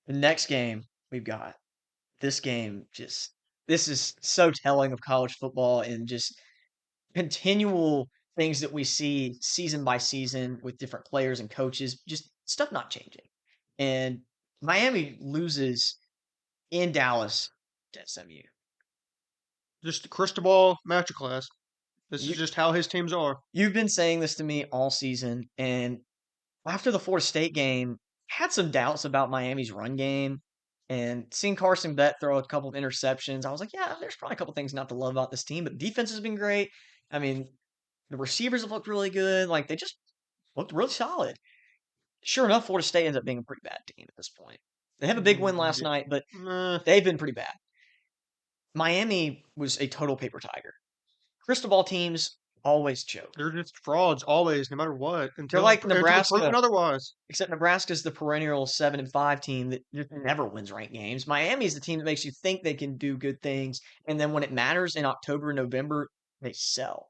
The next game we've got, this game just this is so telling of college football and just continual things that we see season by season with different players and coaches, just stuff not changing. And Miami loses in Dallas to SMU. Just the crystal ball masterclass. This is You just how his teams are. you've been saying this to me all season, and after the Florida State game, had some doubts about Miami's run game, and seeing Carson Beck throw a couple of interceptions, I was like, yeah, there's probably a couple things not to love about this team, but defense has been great. I mean, the receivers have looked really good. Like they just looked really solid. Sure enough, Florida State ends up being a pretty bad team at this point. They have a big win last Yeah. night, but Nah, they've been pretty bad. Miami was a total paper tiger. Crystal ball teams always choke. they're just frauds always, no matter what, They're until like until proven Nebraska, otherwise. except Nebraska's the perennial 7-5 team that just never wins ranked games. Miami's the team that makes you think they can do good things, and then when it matters in October and November, they sell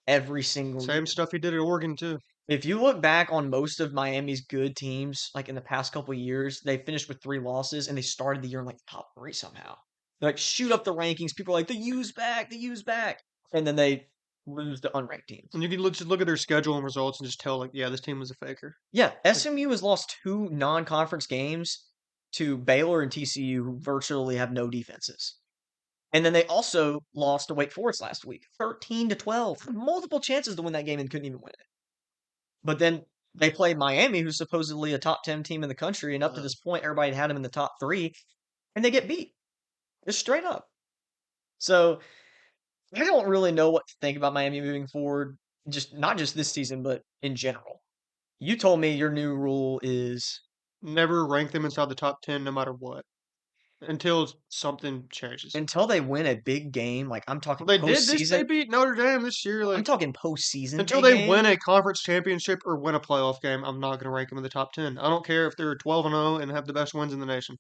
every single Same year. stuff he did at Oregon too. If you look back on most of Miami's good teams, like in the past couple of years, they finished with 3 losses and they started the year in like the top three somehow. They like shoot up the rankings. People are like, the use back. And then they lose to unranked teams. And you can just look at their schedule and results and just tell, like, yeah, this team was a faker. Yeah, Like, SMU has lost 2 non-conference games to Baylor and TCU, who virtually have no defenses. And then they also lost to Wake Forest last week, 13-12. Multiple chances to win that game and couldn't even win it. But then they played Miami, who's supposedly a top 10 team in the country, and up to uh, this point, everybody had them in the top three, and they get beat. Just straight up. So I don't really know what to think about Miami moving forward, just not just this season, but in general. You told me your new rule is never rank them inside the top 10 no matter what until something changes. until they win a big game, like I'm Well, talking they did this. postseason. They beat Notre Dame this year. I'm Like, talking postseason until big they game. win a conference championship or win a playoff game, I'm not going to rank them in the top 10. I don't care if they're 12-0 and have the best wins in the nation.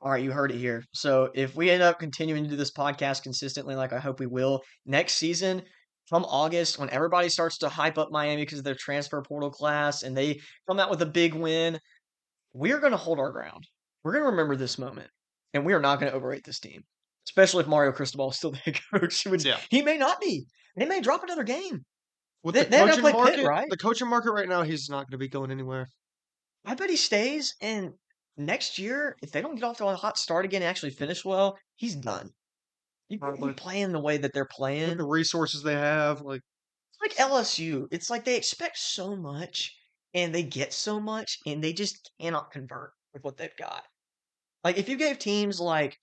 All right, you heard it here. So if we end up continuing to do this podcast consistently, like I hope we will, next season, come August, when everybody starts to hype up Miami because of their transfer portal class and they come out with a big win, we're going to hold our ground. We're going to remember this moment, and we are not going to overrate this team, especially if Mario Cristobal is still the head coach, which Yeah. he may not be. They may drop another game. With They, the they're going to coaching play Pitt, market, right? the coaching market right now, he's not going to be going anywhere. I bet he stays, and next year, if they don't get off to a hot start again and actually finish well, he's done. You Probably playing the way that they're with playing, the resources they have. Like, it's like LSU. It's like they expect so much and they get so much and they just cannot convert with what they've got. Like if you gave teams like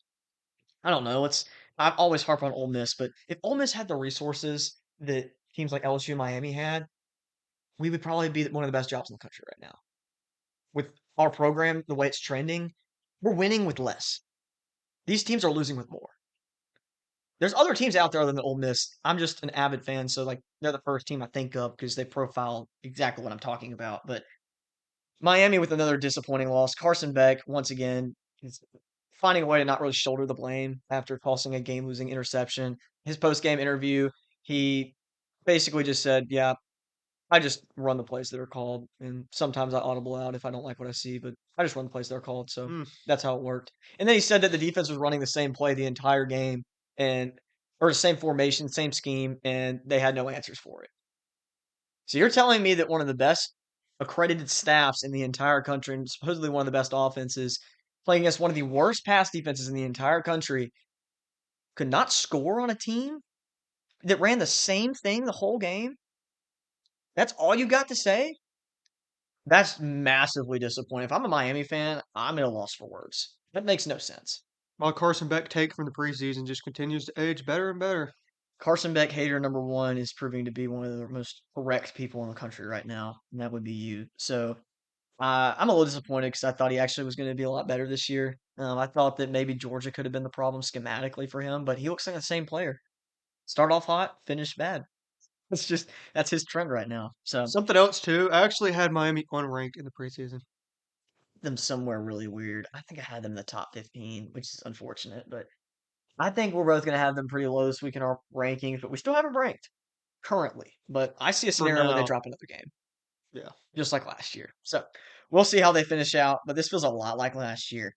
I don't know, it's I always harp on Ole Miss, but if Ole Miss had the resources that teams like LSU and Miami had, we would probably be one of the best jobs in the country right now. With our program, the way it's trending, we're winning with less. These teams are losing with more. There's other teams out there other than Ole Miss. I'm just an avid fan, so like they're the first team I think of because they profile exactly what I'm talking about. But Miami with another disappointing loss. Carson Beck once again is finding a way to not really shoulder the blame after tossing a game-losing interception. His post-game interview, he basically just said, "Yeah, I just run the plays that are called, and sometimes I audible out if I don't like what I see, but I just run the plays that are called, so hmm, that's how it worked." And then he said that the defense was running the same play the entire game and or the same formation, same scheme, and they had no answers for it. So you're telling me that one of the best accredited staffs in the entire country and supposedly one of the best offenses playing against one of the worst pass defenses in the entire country could not score on a team that ran the same thing the whole game? That's all you got to say? That's massively disappointing. If I'm a Miami fan, I'm at a loss for words. That makes no sense. my Carson Beck take from the preseason just continues to age better and better. Carson Beck hater number one is proving to be one of the most correct people in the country right now, and that would be you. So I'm a little disappointed because I thought he actually was going to be a lot better this year. I thought that maybe Georgia could have been the problem schematically for him, but he looks like the same player. Start off hot, finish bad. That's his trend right now. So Something else too. I actually had Miami unranked in the preseason. them somewhere really weird. I think I had them in the top 15, which is unfortunate, but I think we're both going to have them pretty low this week in our rankings, but we still have them ranked currently. But I see a For scenario where they now, drop another game, yeah. just like last year. So we'll see how they finish out, but this feels a lot like last year.